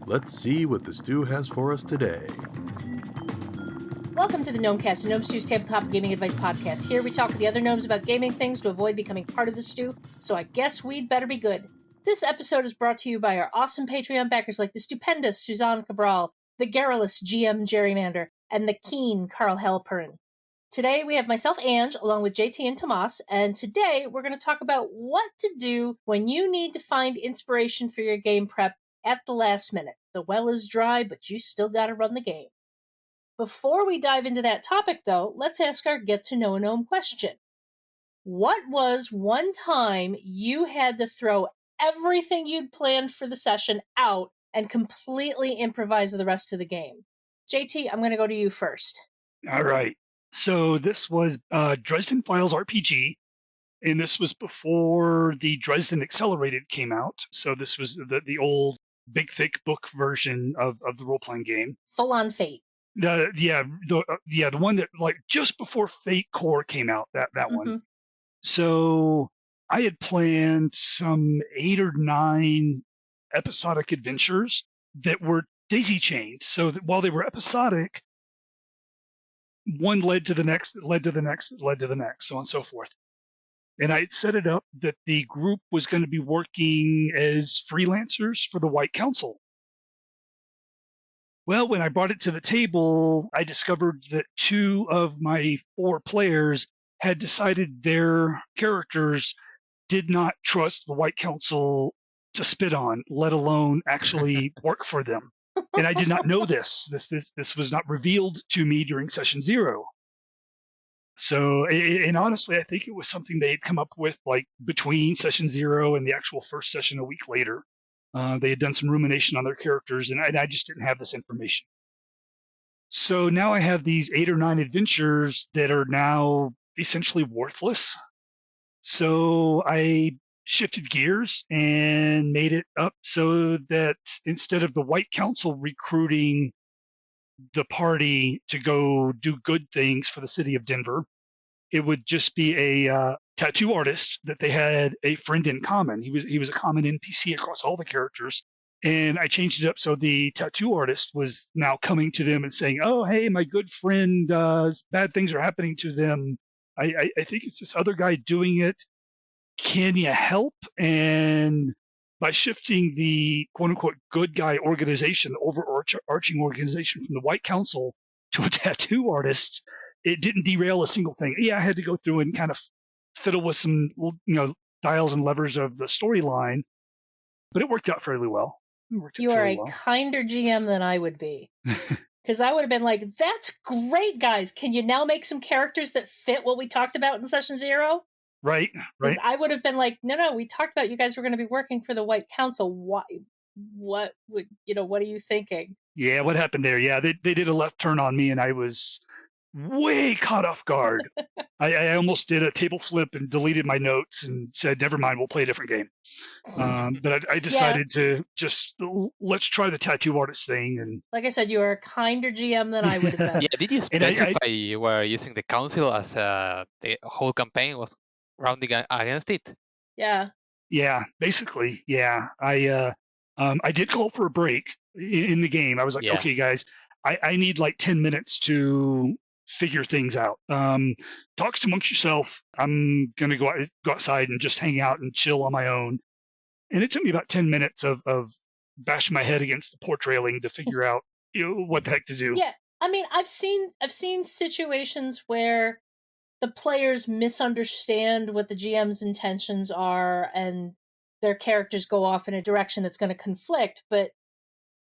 Let's see what the stew has for us today. Welcome to the Gnomecast, a Gnome Stew's tabletop gaming advice podcast. Here we talk with the other gnomes about gaming things to avoid becoming part of the stew, so I guess we'd better be good. This episode is brought to you by our awesome Patreon backers like the stupendous Suzanne Cabral, the garrulous GM Gerrymander, and the keen Carl Halperin. Today we have myself, Ange, along with JT and Tomas, and today we're going to talk about what to do when you need to find inspiration for your game prep at the last minute. The well is dry, but you still got to run the game. Before we dive into that topic, though, let's ask our get-to-know a gnome question. What was one time you had to throw everything you'd planned for the session out and completely improvise the rest of the game? JT, I'm going to go to you first. All right. So this was Dresden Files RPG, and this was before the Dresden Accelerated came out. So this was the old big thick book version of the role playing game. Full on Fate. The one that like just before Fate Core came out. That one. So I had planned some 8 or 9 episodic adventures that were daisy chained. So that while they were episodic, one led to the next, that led to the next, that led to the next, so on and so forth. And I had set it up that the group was going to be working as freelancers for the White Council. Well, when I brought it to the table, I discovered that 2 of my 4 players had decided their characters did not trust the White Council to spit on, let alone actually work for them. And I did not know this. This was not revealed to me during session 0. So, and honestly, I think it was something they had come up with like between session 0 and the actual first session a week later. They had done some rumination on their characters, and I just didn't have this information. So now I have these 8 or 9 adventures that are now essentially worthless. So I shifted gears and made it up so that instead of the White Council recruiting the party to go do good things for the city of Denver, it would just be a tattoo artist that they had a friend in common. He was a common NPC across all the characters. And I changed it up so the tattoo artist was now coming to them and saying, "Oh, hey, my good friend, bad things are happening to them. I think it's this other guy doing it. Can you help?" And by shifting the quote-unquote good guy organization, overarching organization from the White Council to a tattoo artist, it didn't derail a single thing. Yeah, I had to go through and kind of fiddle with some, dials and levers of the storyline, but it worked out fairly well. You are a kinder GM than I would be. Because I would have been like, that's great, guys. Can you now make some characters that fit what we talked about in session 0? Right. I would have been like, no, we talked about you guys were going to be working for the White Council. What are you thinking? Yeah, what happened there? Yeah, they did a left turn on me, and I was way caught off guard. I almost did a table flip and deleted my notes and said, never mind, we'll play a different game. But I decided to just, let's try the tattoo artist thing. And like I said, you are a kinder GM than I would have been. Yeah, did you specify you were using the council as the whole campaign was rounding against it? Yeah. Yeah, basically, yeah. I did call for a break in the game. I was like, okay, guys, I need like 10 minutes to figure things out. Talks amongst yourself. I'm going to go outside and just hang out and chill on my own. And it took me about 10 minutes of bashing my head against the porch railing to figure out what the heck to do. Yeah, I mean, I've seen situations where the players misunderstand what the GM's intentions are and their characters go off in a direction that's going to conflict, but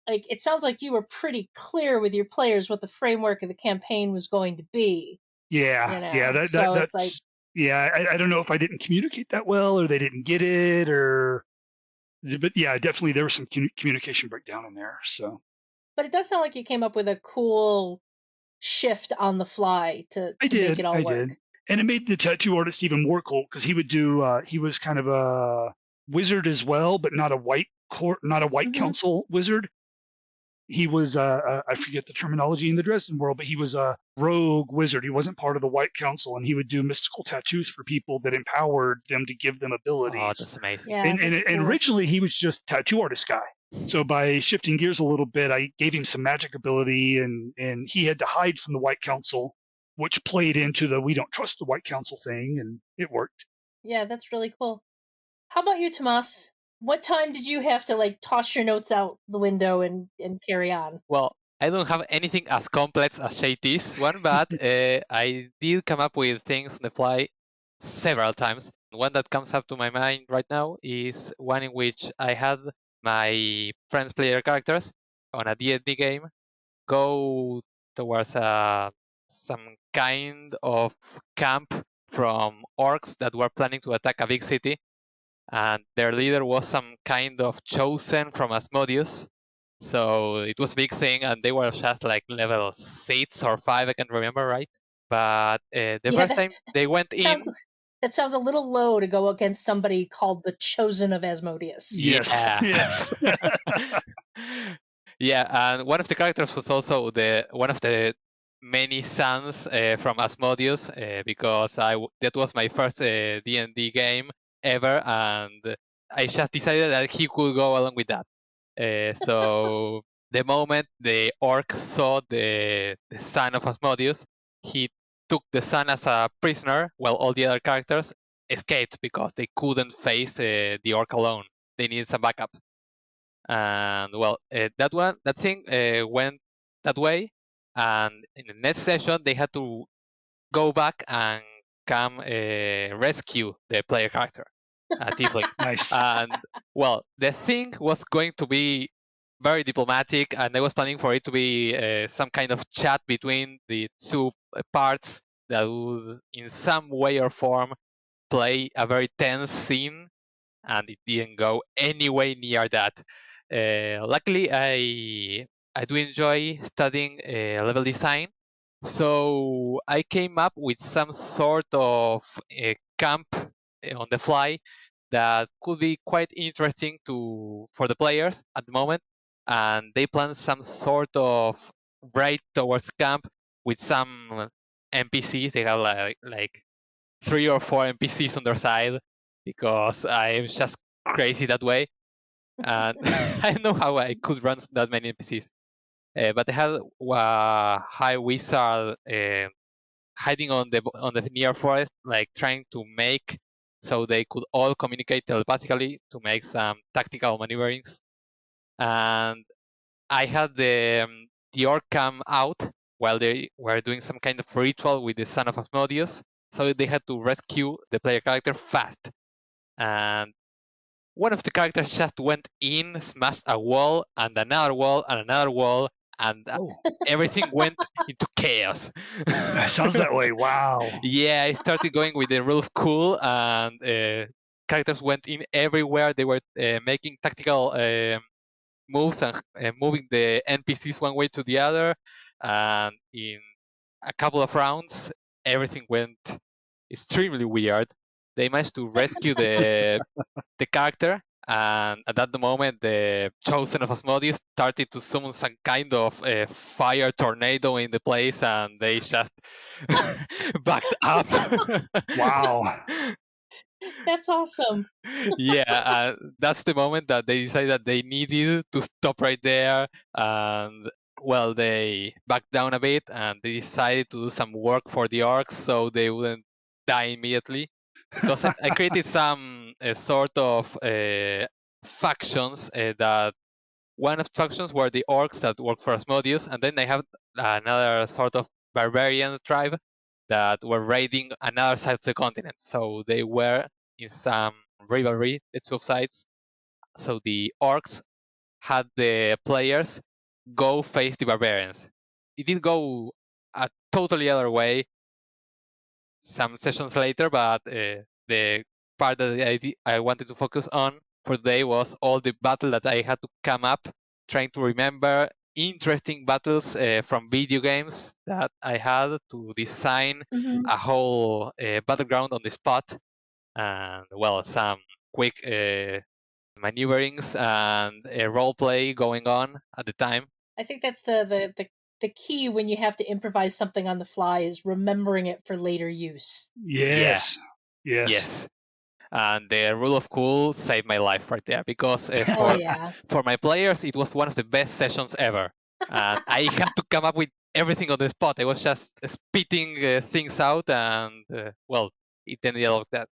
like it sounds like you were pretty clear with your players what the framework of the campaign was going to be. Yeah, that's like, yeah. I don't know if I didn't communicate that well, or they didn't get it, but yeah, definitely there was some communication breakdown in there. So, but it does sound like you came up with a cool shift on the fly to make it all work. I did, and it made the tattoo artist even more cool because he would do. He was kind of a wizard as well, but not a white council wizard. He was, I forget the terminology in the Dresden world, but he was a rogue wizard. He wasn't part of the White Council, and he would do mystical tattoos for people that empowered them to give them abilities. Oh, that's amazing. Yeah, and originally he was just tattoo artist guy. So by shifting gears a little bit, I gave him some magic ability, and he had to hide from the White Council, which played into the we don't trust the White Council thing, and it worked. Yeah, that's really cool. How about you, Tomas? What time did you have to toss your notes out the window and carry on? Well, I don't have anything as complex as JT's one, but I did come up with things on the fly several times. One that comes up to my mind right now is one in which I had my friends' player characters on a D&D game go towards some kind of camp from orcs that were planning to attack a big city, and their leader was some kind of chosen from Asmodeus. So it was a big thing, and they were just like level 6 or 5, I can't remember, right? But the first time they went in... That sounds a little low to go against somebody called the Chosen of Asmodeus. Yes. Yeah, and one of the characters was also one of the many sons from Asmodeus, because that was my first D&D game ever, and I just decided that he could go along with that. So the moment the orc saw the son of Asmodeus, he took the son as a prisoner, while all the other characters escaped because they couldn't face the orc alone. They needed some backup. And well, that thing went that way. And in the next session, they had to go back and come rescue the player character, Tiefling. Nice. And well, the thing was going to be very diplomatic, and I was planning for it to be some kind of chat between the two parts that would, in some way or form, play a very tense scene, and it didn't go anywhere near that. Luckily, I do enjoy studying level design, so I came up with some sort of camp on the fly that could be quite interesting for the players at the moment, and they plan some sort of raid towards camp with some NPCs. They have like 3 or 4 NPCs on their side because I'm just crazy that way, and I don't know how I could run that many NPCs. But I had a high wizard hiding on the near forest, like trying to make so they could all communicate telepathically to make some tactical maneuverings. And I had the orc come out while they were doing some kind of ritual with the son of Asmodeus, so they had to rescue the player character fast. And one of the characters just went in, smashed a wall, and another wall, and another wall, and everything went into chaos. Sounds that way. Wow. Yeah, I started going with the rule of cool, and characters went in everywhere. They were making tactical moves and moving the NPCs one way to the other. And in a couple of rounds, everything went extremely weird. They managed to rescue the character, and at that moment, the Chosen of Asmodeus started to summon some kind of fire tornado in the place, and they just backed up. Wow. That's awesome. Yeah, that's the moment that they decided that they needed to stop right there, and well, they backed down a bit, and they decided to do some work for the orcs so they wouldn't die immediately. Because I created some sort of factions that one of the factions were the orcs that work for Asmodeus, and then I have another sort of barbarian tribe that were raiding another side of the continent. So they were in some rivalry, the two sides. So the orcs had the players go face the barbarians. It did go a totally other way some sessions later, but the part that I wanted to focus on for today was all the battle that I had to come up, trying to remember interesting battles from video games that I had to design a whole battleground on the spot, and well, some quick maneuverings and role play going on at the time. I think that's the key when you have to improvise something on the fly is remembering it for later use. Yes. Yes. And the rule of cool saved my life right there because Oh yeah. for my players, it was one of the best sessions ever. And I had to come up with everything on the spot. I was just spitting things out, and well, it ended up like that.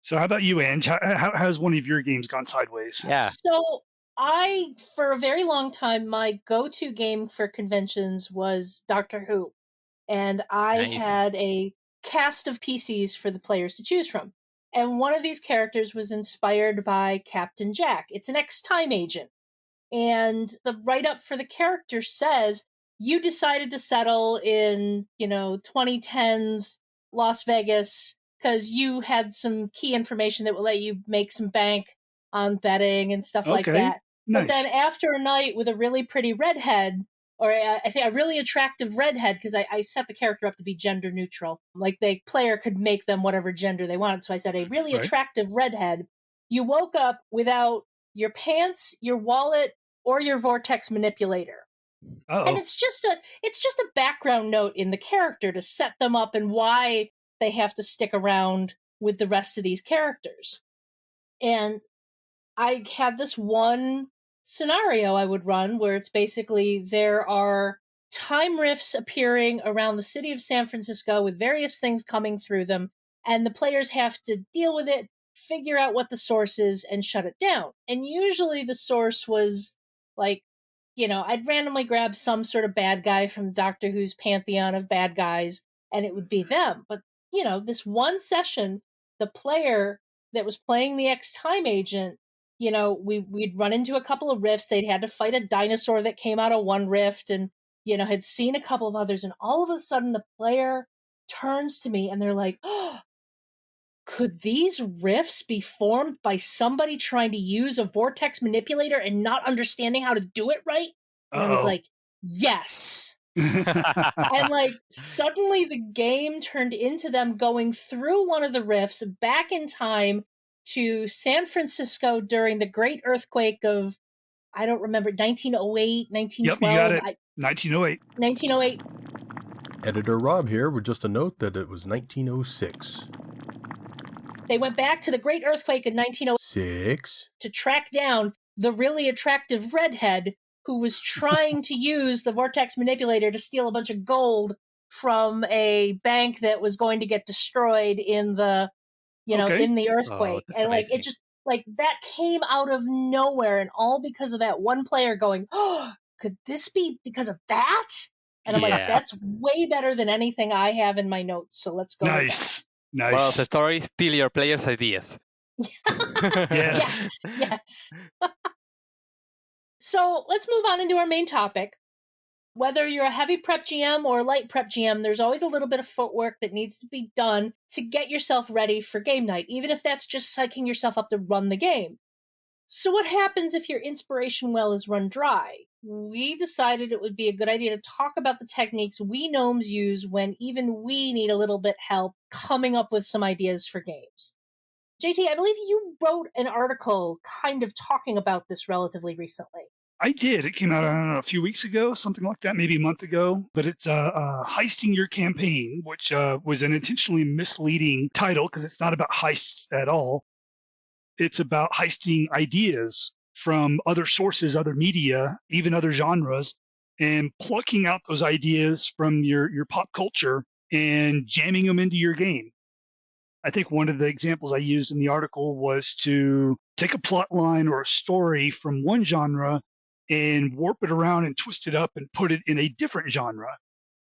So how about you, Ange? How's one of your games gone sideways? Yeah. So for a very long time, my go-to game for conventions was Doctor Who. And I Nice. had a cast of PCs for the players to choose from. And one of these characters was inspired by Captain Jack. It's an ex-time agent. And the write-up for the character says, you decided to settle in, 2010s Las Vegas because you had some key information that will let you make some bank on betting and stuff like Okay, that. nice. But then after a night with a really pretty redhead, or I think a really attractive redhead, because I set the character up to be gender neutral. Like the player could make them whatever gender they wanted. So I said a really Right. attractive redhead. You woke up without your pants, your wallet, or your vortex manipulator. Uh-oh. And it's just a background note in the character to set them up and why they have to stick around with the rest of these characters. And I had this one scenario I would run where it's basically there are time rifts appearing around the city of San Francisco with various things coming through them, and the players have to deal with it, figure out what the source is, and shut it down. And usually the source was like, I'd randomly grab some sort of bad guy from Doctor Who's pantheon of bad guys, and it would be them. But, this one session, the player that was playing the ex-time agent, we'd run into a couple of rifts. They'd had to fight a dinosaur that came out of one rift and, had seen a couple of others. And all of a sudden the player turns to me and they're like, oh, could these rifts be formed by somebody trying to use a vortex manipulator and not understanding how to do it right? And I was like, yes. And suddenly the game turned into them going through one of the rifts back in time to San Francisco during the great earthquake of, I don't remember, 1908, 1912. Yep, you got it. 1908. 1908. Editor Rob here with just a note that it was 1906. They went back to the great earthquake in 1906 to track down the really attractive redhead who was trying to use the vortex manipulator to steal a bunch of gold from a bank that was going to get destroyed in the, in the earthquake. Oh, and amazing. it just that came out of nowhere, and all because of that one player going, oh, could this be because of that? And I'm like, that's way better than anything I have in my notes. So let's go. Nice. Nice. Well, the story steal your players' ideas. Yes. Yes. So let's move on into our main topic. Whether you're a heavy prep GM or a light prep GM, there's always a little bit of footwork that needs to be done to get yourself ready for game night, even if that's just psyching yourself up to run the game. So what happens if your inspiration well is run dry? We decided it would be a good idea to talk about the techniques we gnomes use when even we need a little bit help coming up with some ideas for games. JT, I believe you wrote an article kind of talking about this relatively recently. I did. It came out, I don't know, a few weeks ago, something like that, maybe a month ago. But it's Heisting Your Campaign, which was an intentionally misleading title because it's not about heists at all. It's about heisting ideas from other sources, other media, even other genres, and plucking out those ideas from your pop culture and jamming them into your game. I think one of the examples I used in the article was to take a plot line or a story from one genre and warp it around and twist it up and put it in a different genre.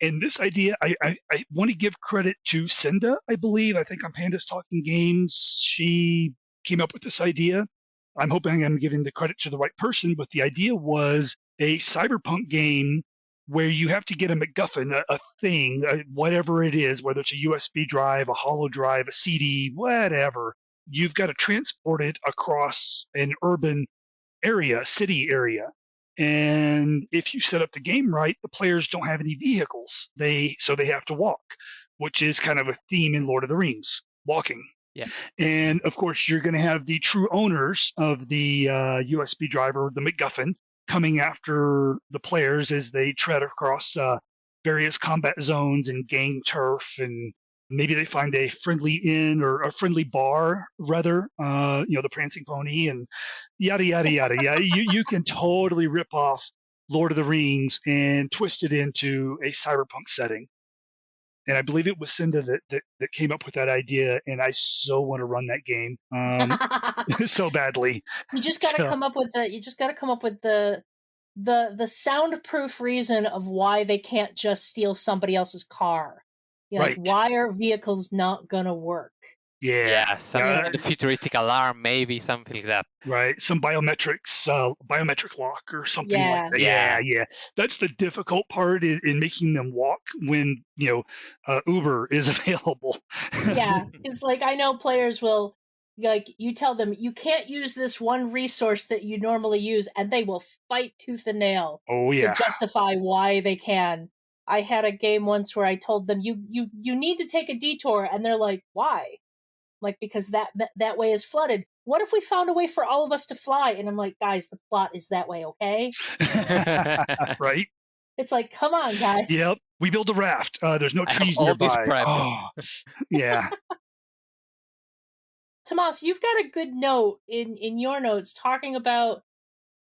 And this idea, I want to give credit to Cinda, I believe. I think on Pandas Talking Games, she came up with this idea. I'm hoping I'm giving the credit to the right person, but the idea was a cyberpunk game where you have to get a MacGuffin, a thing, whatever it is, whether it's a USB drive, a hollow drive, a CD, whatever. You've got to transport it across an urban area, city area. And if you set up the game right, the players don't have any vehicles. So they have to walk, which is kind of a theme in Lord of the Rings, walking. Yeah. And of course, you're going to have the true owners of the USB driver, the MacGuffin, coming after the players as they tread across various combat zones and gang turf and Maybe they find a friendly inn or a friendly bar, rather, the Prancing Pony, and yada, yada, yada. Yeah, you can totally rip off Lord of the Rings and twist it into a cyberpunk setting. And I believe it was Cinda that came up with that idea, and I so want to run that game so badly. You just got to So- come up with the soundproof reason of why they can't just steal somebody else's car. Like, Right. why are vehicles not gonna work? Yeah. some kind of futuristic alarm, maybe something like that. Right. Some biometric lock or something like that. Yeah. Yeah. That's the difficult part in making them walk when, Uber is available. Yeah, because like I know players will, like, you tell them you can't use this one resource that you normally use, and they will fight tooth and nail Oh, to yeah. justify why they can. I had a game once where I told them you need to take a detour, and they're like, why? Like, because that way is flooded. What if we found a way for all of us to fly? And I'm like, guys, the plot is that way, okay? Right? It's like, come on, guys. Yep. We build a raft. There's no I have trees all this nearby. prep. Oh, yeah. Tomas, you've got a good note in your notes talking about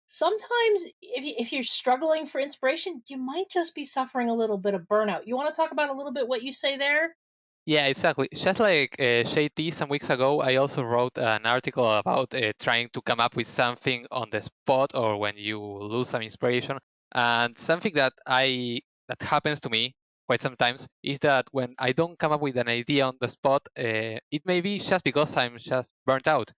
sometimes if you're struggling for inspiration, you might just be suffering a little bit of burnout. You want to talk about a little bit what you say there? Yeah, exactly. Just like Shady some weeks ago, I also wrote an article about trying to come up with something on the spot or when you lose some inspiration. And something that happens to me quite sometimes is that when I don't come up with an idea on the spot, it may be just because I'm just burnt out.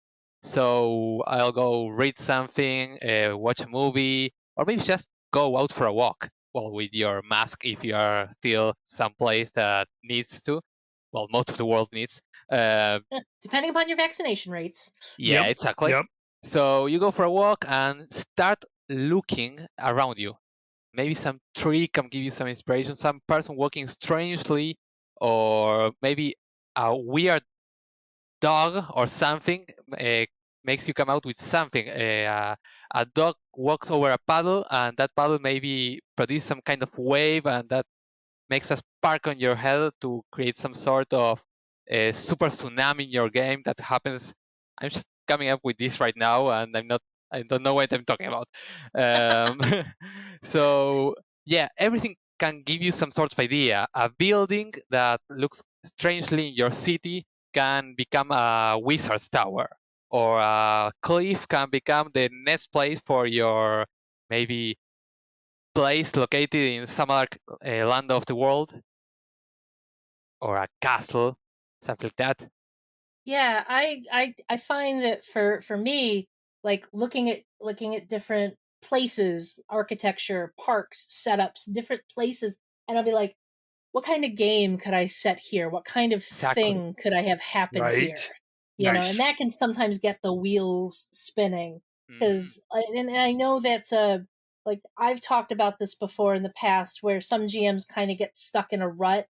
So I'll go read something, watch a movie, or maybe just go out for a walk. Well, with your mask if you are still someplace that needs to. Well, most of the world needs. Depending upon your vaccination rates. Yeah, Yep, exactly. yep. So you go for a walk and start looking around you. Maybe some tree can give you some inspiration, some person walking strangely, or maybe a weird dog or something makes you come out with something. A dog walks over a paddle, and that paddle maybe produces some kind of wave, and that makes a spark on your head to create some sort of super tsunami in your game that happens. I'm just coming up with this right now, and I don't know what I'm talking about. So yeah, everything can give you some sort of idea. A building that looks strangely in your city can become a wizard's tower, or a cliff can become the next place for your maybe place located in some other land of the world, or a castle, something like that. Yeah, I find that for me, like looking at different places, architecture, parks, setups, different places, and I'll be like, what kind of game could I set here? What kind of Exactly. thing could I have happen Right. here? You know, Nice. and that can sometimes get the wheels spinning Mhm. because, and I know that's like I've talked about this before in the past, where some GMs kind of get stuck in a rut.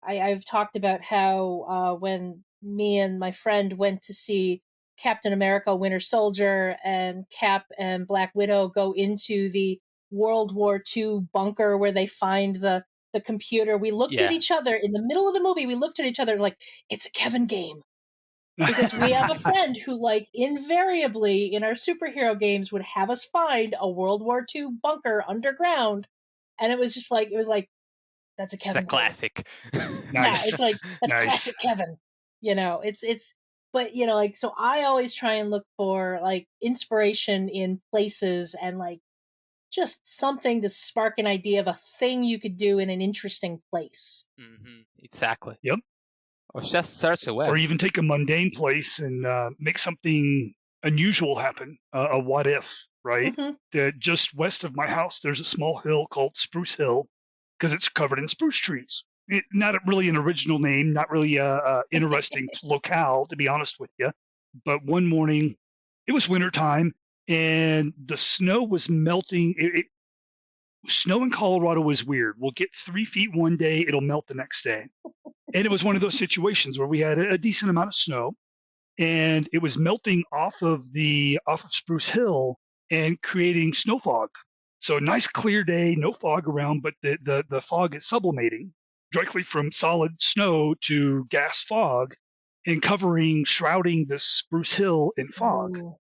I've talked about how when me and my friend went to see Captain America Winter Soldier and Cap and Black Widow go into the World War II bunker where they find the computer, we looked at Yeah. each other in the middle of the movie. We looked at each other like, it's a Kevin game. Because we have a friend who, like, invariably in our superhero games would have us find a World War II bunker underground. And it was just like, that's a It's Kevin a game. classic. Yeah, Nice. it's like, that's Nice. classic Kevin. You know, but you know, like, so I always try and look for like inspiration in places and like just something to spark an idea of a thing you could do in an interesting place. Exactly. Yep. Or just search the web. Or even take a mundane place and make something unusual happen. A what if, right? Mhm. Just west of my house, there's a small hill called Spruce Hill because it's covered in spruce trees. Not really an original name, not really a interesting locale, to be honest with you. But one morning, it was wintertime, and the snow was melting. Snow in Colorado is weird. We'll get 3 feet one day, it'll melt the next day. And it was one of those situations where we had a decent amount of snow, and it was melting off of Spruce Hill and creating snow fog. So a nice clear day, no fog around, but the fog is sublimating. directly from solid snow to gas fog and shrouding this spruce hill in fog. Ooh.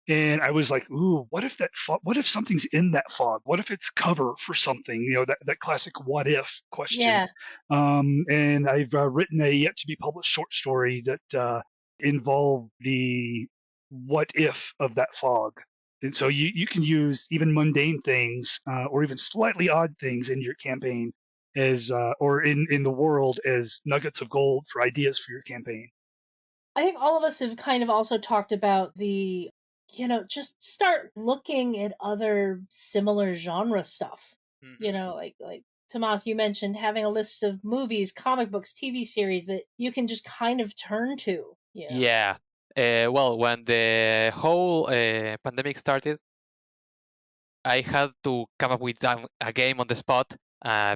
And I was like, ooh, what if something's in that fog? What if it's cover for something? That classic what if question. Yeah. And I've written a yet to be published short story that involved the what if of that fog. And so you can use even mundane things or even slightly odd things in your campaign as or in the world as nuggets of gold for ideas for your campaign. I think all of us have kind of also talked about the, just start looking at other similar genre stuff. Like Tomas, you mentioned having a list of movies, comic books, TV series that you can just kind of turn to. Yeah. Well, when the whole pandemic started, I had to come up with a game on the spot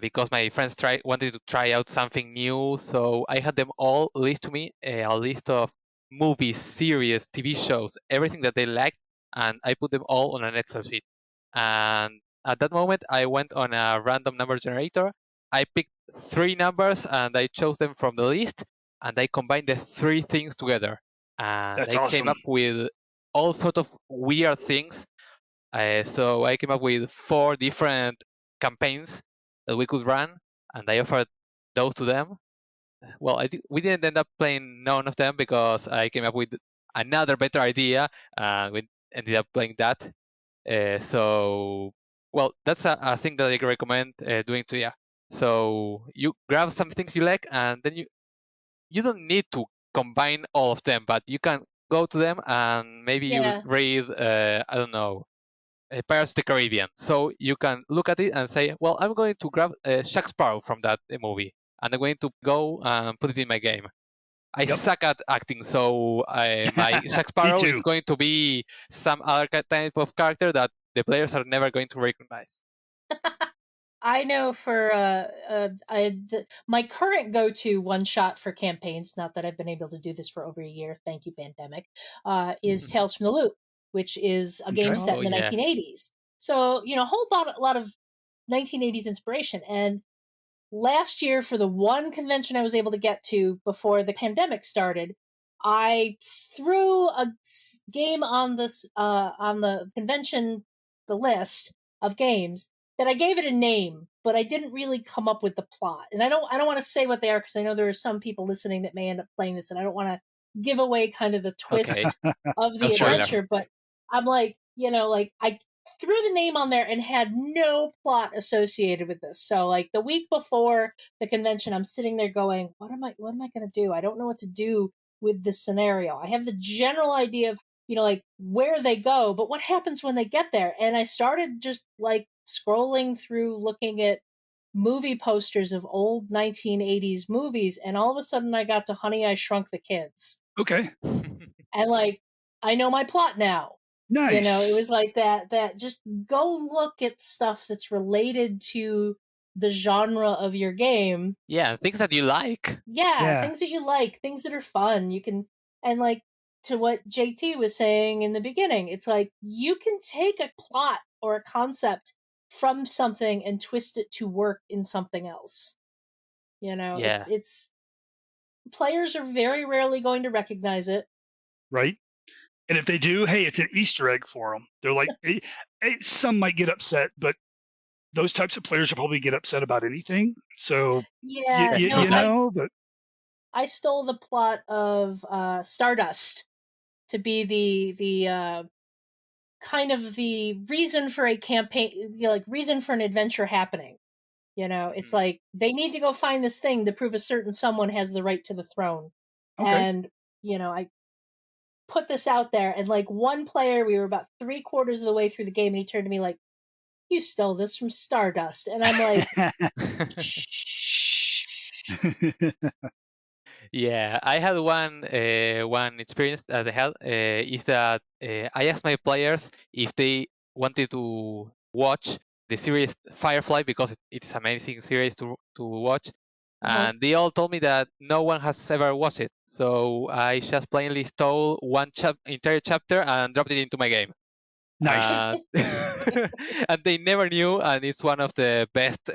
because my friends wanted to try out something new. So I had them all list to me a list of movies, series, TV shows, everything that they liked, and I put them all on an Excel sheet. And at that moment, I went on a random number generator. I picked 3 numbers and I chose them from the list, and I combined the 3 things together. And That's I awesome. came up with all sorts of weird things. So I came up with 4 different campaigns that we could run, and I offered those to them. Well, we didn't end up playing none of them because I came up with another better idea, and we ended up playing that. Well, that's a thing that I recommend doing too. Yeah. So you grab some things you like, and then you don't need to combine all of them, but you can go to them and maybe you read I don't know, Pirates of the Caribbean. So you can look at it and say, well, I'm going to grab Jack Sparrow from that movie, and I'm going to go and put it in my game. I suck at acting, so my Jack Sparrow is going to be some other type of character that the players are never going to recognize. I know for my current go-to one-shot for campaigns, not that I've been able to do this for over a year, thank you, pandemic, is Tales from the Loop, which is a game set in the 1980s. So, a whole lot of 1980s inspiration. And last year, for the one convention I was able to get to before the pandemic started, I threw a game on the convention, the list of games, that I gave it a name, but I didn't really come up with the plot. And I don't want to say what they are because I know there are some people listening that may end up playing this, and I don't want to give away kind of the twist of the adventure. But I'm like, I threw the name on there and had no plot associated with this. So like the week before the convention, I'm sitting there going, what am I going to do? I don't know what to do with this scenario. I have the general idea of, like where they go, but what happens when they get there? And I started just like scrolling through looking at movie posters of old 1980s movies, and all of a sudden I got to Honey, I Shrunk the Kids. Okay. And like, I know my plot now. Nice. It was like that just go look at stuff that's related to the genre of your game. Yeah, things that you like. Yeah, things that you like, things that are fun. You can, and like to what JT was saying in the beginning, it's like you can take a plot or a concept from something and twist it to work in something else. It's players are very rarely going to recognize it. Right. And if they do, hey, it's an Easter egg for them. They're like, some might get upset, but those types of players will probably get upset about anything. So, but I stole the plot of Stardust to be the kind of the reason for a campaign, like reason for an adventure happening. It's like they need to go find this thing to prove a certain someone has the right to the throne. Okay. And, I put this out there, and like one player, we were about 3/4 of the way through the game, and he turned to me like, you stole this from Stardust. And I'm like, shh. Yeah, I had one experience that I had is that I asked my players if they wanted to watch the series Firefly because it's an amazing series to watch, and they all told me that no one has ever watched it. So I just plainly stole one entire chapter and dropped it into my game. Nice. And they never knew, and it's one of the best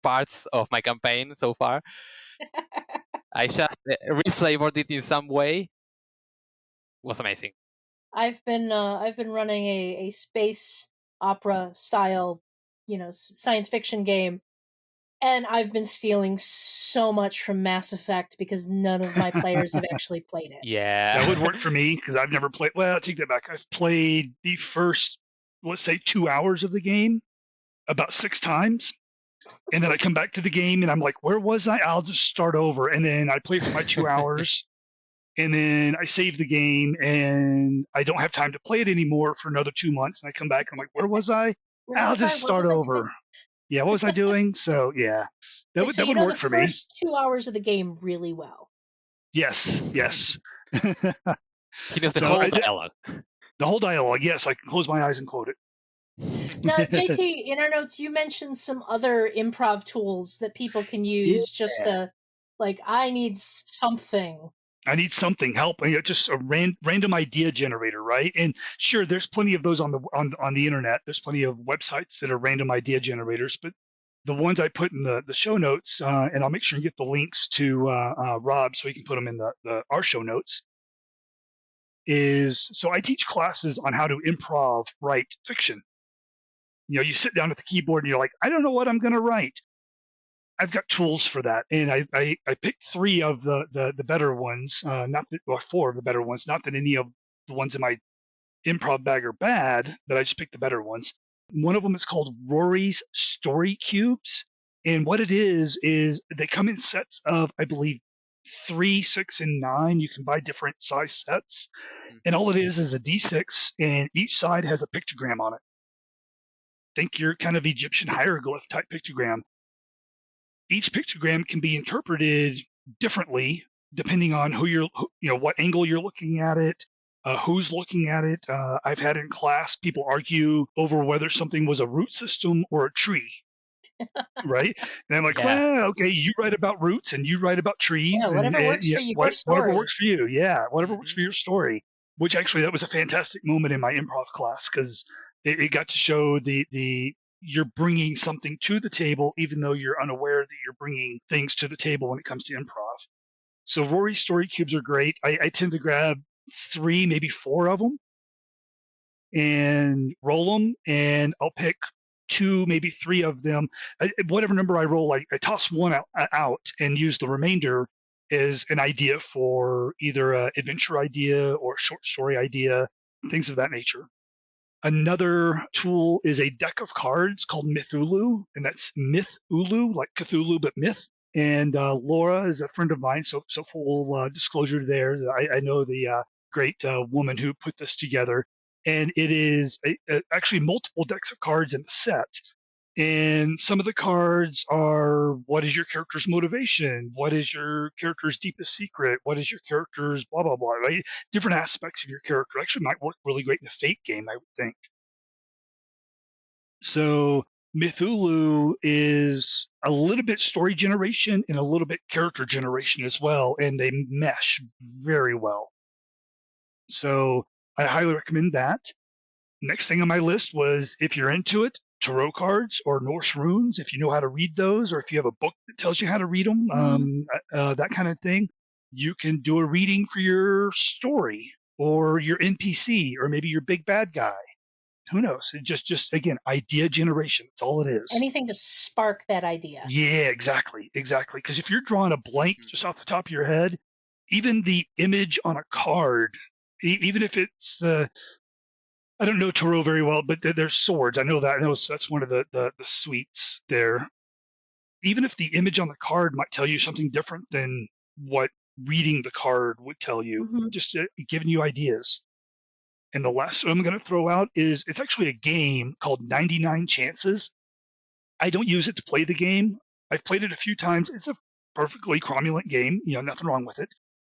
parts of my campaign so far. I just reflavored it in some way. It was amazing. I've been running a space opera style, science fiction game, and I've been stealing so much from Mass Effect because none of my players have actually played it. Yeah. That would work for me because I've never played. Well, I'll take that back. I've played the first, let's say, 2 hours of the game about 6 times. And then I come back to the game and I'm like, where was I? I'll just start over. And then I play for my 2 hours. And then I save the game and I don't have time to play it anymore for another 2 months. And I come back and I'm like, where was I? I'll just start over. Yeah, what was I doing? So, yeah, that would work for me. The first 2 hours of the game really well. Yes. He knows the whole dialogue. The whole dialogue, yes. I can close my eyes and quote it. Now, JT, in our notes, you mentioned some other improv tools that people can use just to, I need something. Help. Just a random idea generator, right? And sure, there's plenty of those on the internet. There's plenty of websites that are random idea generators, but the ones I put in the show notes, and I'll make sure you get the links to Rob so he can put them in our show notes. So I teach classes on how to improv write fiction. You sit down at the keyboard and you're like, I don't know what I'm going to write. I've got tools for that, and I picked 3 of the better ones, or 4 of the better ones. Not that any of the ones in my improv bag are bad, but I just picked the better ones. One of them is called Rory's Story Cubes, and what it is they come in sets of, I believe, 3, 6, and 9. You can buy different size sets, and all it is a D6, and each side has a pictogram on it. Think your kind of Egyptian hieroglyph type pictogram. Each pictogram can be interpreted differently depending on what angle you're looking at it, who's looking at it. I've had in class people argue over whether something was a root system or a tree, right? And I'm like, well, okay, you write about roots and you write about trees. Yeah, whatever works for you. Whatever works for you. Yeah, whatever works for your story. Which actually, that was a fantastic moment in my improv class because it got to show you're bringing something to the table, even though you're unaware that you're bringing things to the table when it comes to improv. So Rory story cubes are great. I tend to grab 3, maybe 4 of them and roll them, and I'll pick 2, maybe 3 of them. Whatever number I roll, I toss one out and use the remainder as an idea for either an adventure idea or a short story idea, things of that nature. Another tool is a deck of cards called Mythulhu, and that's Mythulhu, like Cthulhu, but myth. And Laura is a friend of mine, so full disclosure there. I know the great woman who put this together. And it is actually multiple decks of cards in the set. And some of the cards are, what is your character's motivation? What is your character's deepest secret? What is your character's blah, blah, blah, right? Different aspects of your character actually might work really great in a Fate game, I would think. So Mythulhu is a little bit story generation and a little bit character generation as well, and they mesh very well. So I highly recommend that. Next thing on my list was, if you're into it, tarot cards or Norse runes, if you know how to read those, or if you have a book that tells you how to read them, that kind of thing. You can do a reading for your story or your NPC or maybe your big bad guy. Who knows? It just again, idea generation. That's all it is. Anything to spark that idea. Yeah, exactly. Because if you're drawing a blank just off the top of your head, even the image on a card, even if it's I don't know tarot very well, but there's swords. I know that. I know that's one of the suites there. Even if the image on the card might tell you something different than what reading the card would tell you, just giving you ideas. And the last one I'm going to throw out is, it's actually a game called 99 Chances. I don't use it to play the game. I've played it a few times. It's a perfectly cromulent game, nothing wrong with it.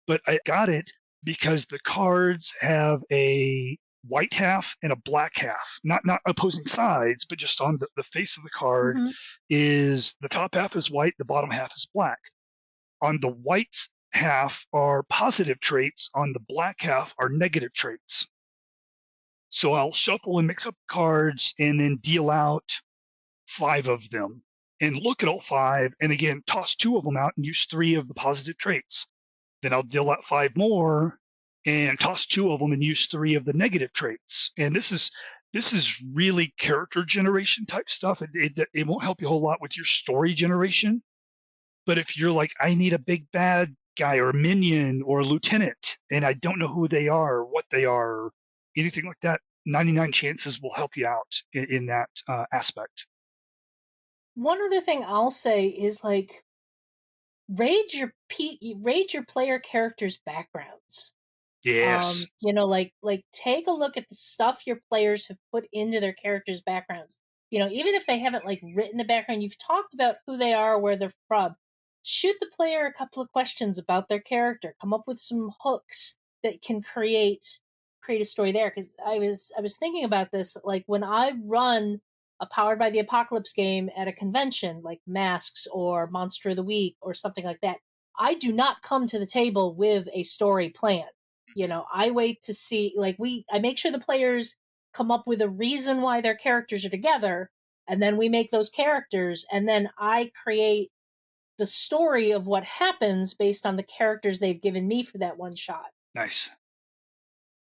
But I got it because the cards have a white half and a black half, not opposing sides, but just on the face of the card is the top half is white, the bottom half is black. On the white half are positive traits, on the black half are negative traits. So I'll shuffle and mix up cards and then deal out 5 of them and look at all 5 and again toss 2 of them out and use 3 of the positive traits. Then I'll deal out 5 more and toss 2 of them and use 3 of the negative traits. And this is really character generation type stuff. It won't help you a whole lot with your story generation. But if you're like, I need a big bad guy or a minion or a lieutenant, and I don't know who they are or what they are, or anything like that, 99 chances will help you out in that aspect. One other thing I'll say is like raid your player characters' backgrounds. Yes. Like take a look at the stuff your players have put into their characters' backgrounds. Even if they haven't like written a background, you've talked about who they are, where they're from. Shoot the player a couple of questions about their character. Come up with some hooks that can create a story there. Because I was thinking about this, like when I run a Powered by the Apocalypse game at a convention, like Masks or Monster of the Week or something like that. I do not come to the table with a story plan. I wait to see, I make sure the players come up with a reason why their characters are together, and then we make those characters, and then I create the story of what happens based on the characters they've given me for that one shot. Nice.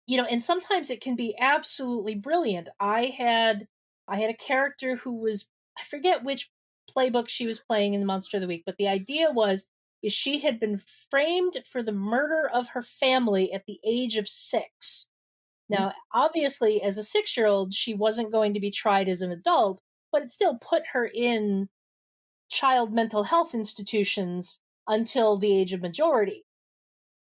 And sometimes it can be absolutely brilliant. I had a character who was, I forget which playbook she was playing in the Monster of the Week, but the idea was is she had been framed for the murder of her family at the age of 6. Now, obviously, as a 6-year-old, she wasn't going to be tried as an adult, but it still put her in child mental health institutions until the age of majority.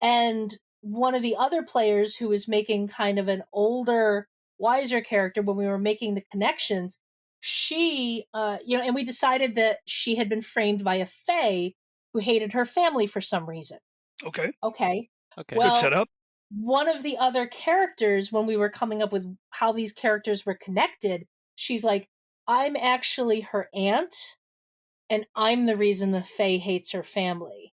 And one of the other players who was making kind of an older, wiser character when we were making the connections, she, and we decided that she had been framed by a fae who hated her family for some reason. Okay. Okay. Good setup. One of the other characters, when we were coming up with how these characters were connected, she's like, I'm actually her aunt, and I'm the reason the fae hates her family.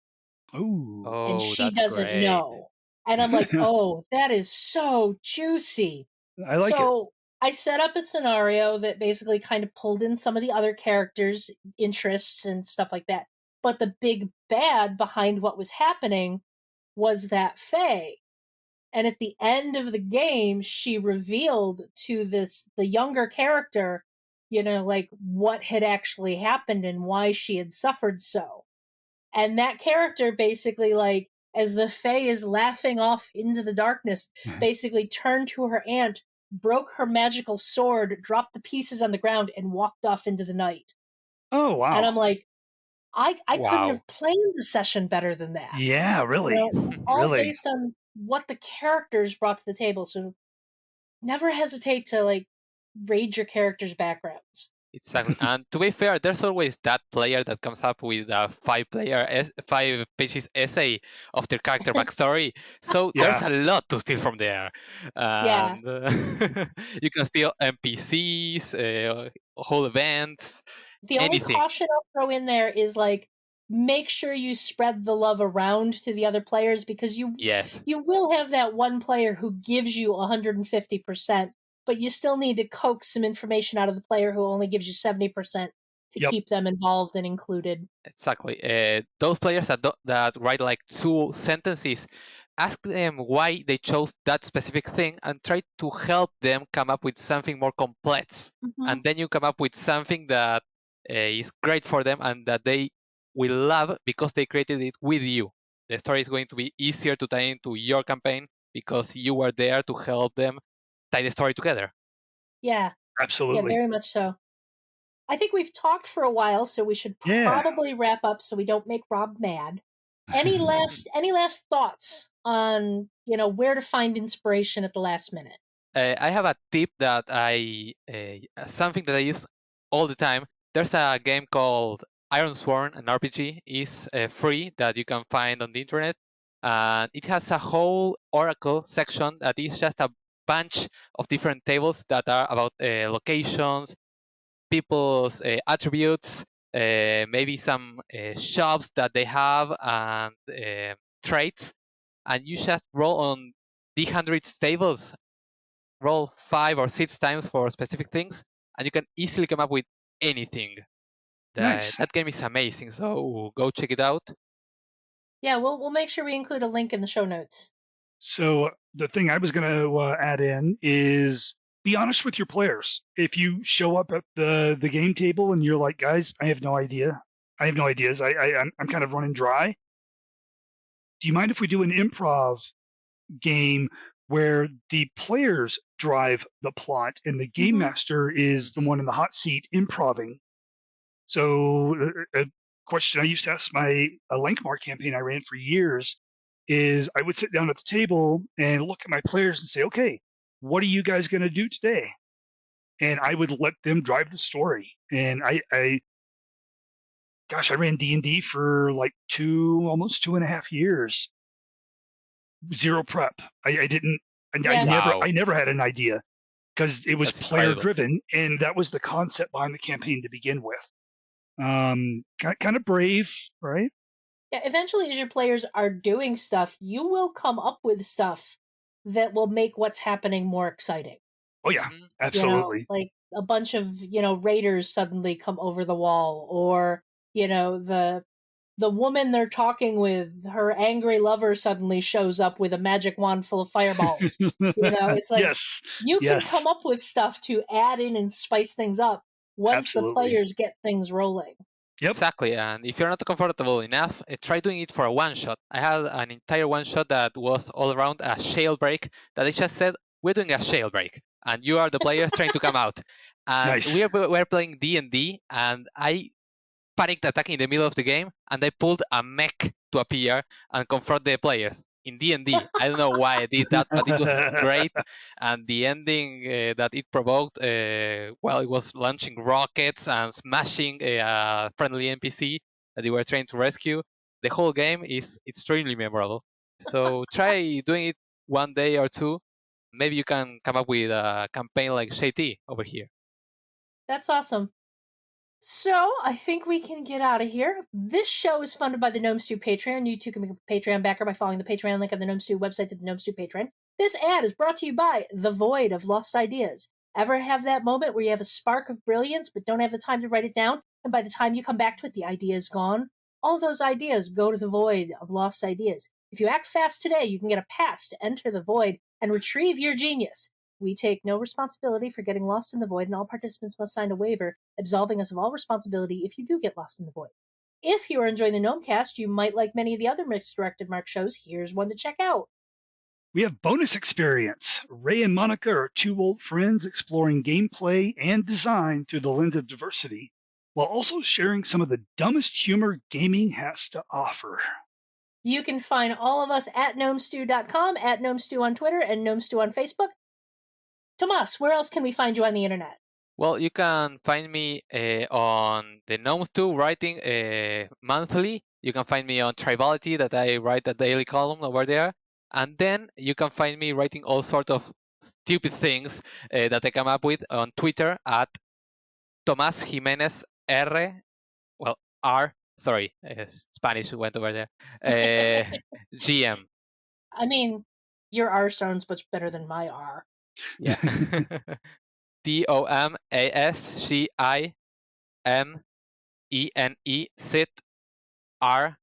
Ooh. And she that's doesn't great. know. And I'm like, oh, that is so juicy. I like it. I set up a scenario that basically kind of pulled in some of the other characters' interests and stuff like that. But the big bad behind what was happening was that fae. And at the end of the game, she revealed to the younger character, like what had actually happened and why she had suffered so. And that character basically, like, as the fae is laughing off into the darkness, basically turned to her aunt, broke her magical sword, dropped the pieces on the ground, and walked off into the night. Oh, wow. And I'm like, I couldn't Wow. have planned the session better than that. Yeah, really. It's all Really. based on what the characters brought to the table. So never hesitate to, like, raid your characters' backgrounds. Exactly. And to be fair, there's always that player that comes up with a 5 pages essay of their character backstory. So there's a lot to steal from there. And you can steal NPCs, whole events. The only caution I'll throw in there is, like, make sure you spread the love around to the other players, because you will have that one player who gives you 150%, but you still need to coax some information out of the player who only gives you 70% to keep them involved and included. Exactly. Those players that write like 2 sentences, ask them why they chose that specific thing and try to help them come up with something more complex. And then you come up with something that is great for them and that they will love because they created it with you. The story is going to be easier to tie into your campaign because you were there to help them tie the story together. Yeah. Absolutely. Yeah, very much so. I think we've talked for a while, so we should probably wrap up so we don't make Rob mad. Any last thoughts on, where to find inspiration at the last minute? I have a tip that something that I use all the time. There's a game called Ironsworn, an RPG. It's free that you can find on the internet. And it has a whole Oracle section that is just a bunch of different tables that are about locations, people's attributes, maybe some shops that they have, and traits. And you just roll on the hundreds tables roll 5 or 6 times for specific things, and you can easily come up with anything. Nice. That game is amazing, so go check it out. Yeah, we'll make sure we include a link in the show notes. So the thing I was going to add in is be honest with your players. If you show up at the game table and you're like, guys, I have no idea. I have no ideas. I'm kind of running dry. Do you mind if we do an improv game where the players drive the plot and the game master is the one in the hot seat improving? So a question I used to ask a Lankmar campaign I ran for years is I would sit down at the table and look at my players and say, okay, what are you guys going to do today? And I would let them drive the story. And I ran D&D for like almost 2.5 years. Zero prep. I never had an idea because it was player driven, and that was the concept behind the campaign to begin with. Kind of brave, right? Yeah, eventually as your players are doing stuff, you will come up with stuff that will make what's happening more exciting. Oh yeah, absolutely. Like a bunch of, raiders suddenly come over the wall, or, the woman they're talking with, her angry lover suddenly shows up with a magic wand full of fireballs. It's like you can come up with stuff to add in and spice things up once the players get things rolling. Yep. Exactly, and if you're not comfortable enough, try doing it for a one-shot. I had an entire one-shot that was all around a jailbreak that I just said, we're doing a jailbreak, and you are the players trying to come out. And nice. we're playing D&D, and I panicked attack in the middle of the game, and I pulled a mech to appear and confront the players. In D&D, I don't know why I did that, but it was great. And the ending that it provoked, it was launching rockets and smashing a friendly NPC that you were trying to rescue. The whole game is extremely memorable. So try doing it one day or two. Maybe you can come up with a campaign like JT over here. That's awesome. So, I think we can get out of here. This show is funded by the Gnome Stew Patreon. You too can become a Patreon backer by following the Patreon link on the Gnome Stew website to the Gnome Stew Patreon. This ad is brought to you by The Void of Lost Ideas. Ever have that moment where you have a spark of brilliance but don't have the time to write it down, and by the time you come back to it, the idea is gone? All those ideas go to The Void of Lost Ideas. If you act fast today, you can get a pass to enter The Void and retrieve your genius. We take no responsibility for getting lost in the void, and all participants must sign a waiver absolving us of all responsibility if you do get lost in the void. If you are enjoying the Gnomecast, you might like many of the other Misdirected Mark shows. Here's one to check out. We have bonus experience. Ray and Monica are two old friends exploring gameplay and design through the lens of diversity, while also sharing some of the dumbest humor gaming has to offer. You can find all of us at gnomestew.com, at gnomestew on Twitter, and gnomestew on Facebook. Tomas, where else can we find you on the internet? Well, you can find me on the Gnomes 2 writing monthly. You can find me on Tribality, that I write a daily column over there. And then you can find me writing all sorts of stupid things that I come up with on Twitter at Tomas Jimenez R. Sorry, Spanish went over there. GM. I mean, your R sounds much better than my R. Yeah. TOMASGIMENE SIT RGM.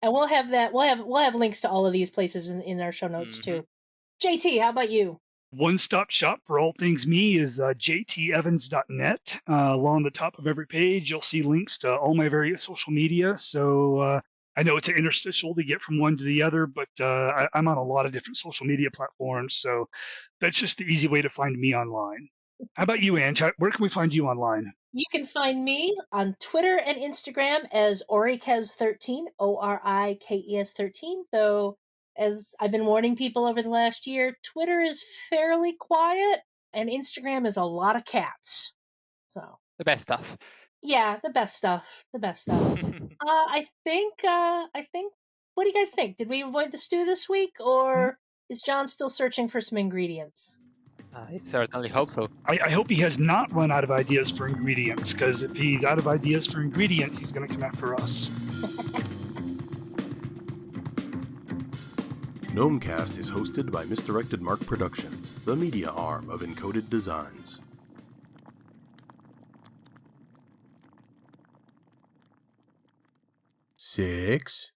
And we'll have that. We'll have links to all of these places in our show notes too. JT, how about you? One-stop shop for all things me is jtevans.net. Along the top of every page, you'll see links to all my various social media. So I know it's an interstitial to get from one to the other, but I'm on a lot of different social media platforms. So that's just the easy way to find me online. How about you, Ange? Where can we find you online? You can find me on Twitter and Instagram as Orikes13, ORIKES13, though as I've been warning people over the last year, Twitter is fairly quiet and Instagram is a lot of cats. So the best stuff. Yeah, the best stuff. The best stuff. I think what do you guys think? Did we avoid the stew this week, or is John still searching for some ingredients? I certainly hope so. I hope he has not run out of ideas for ingredients, because if he's out of ideas for ingredients, he's going to come after us. Gnomecast is hosted by Misdirected Mark Productions, the media arm of Encoded Designs. Six.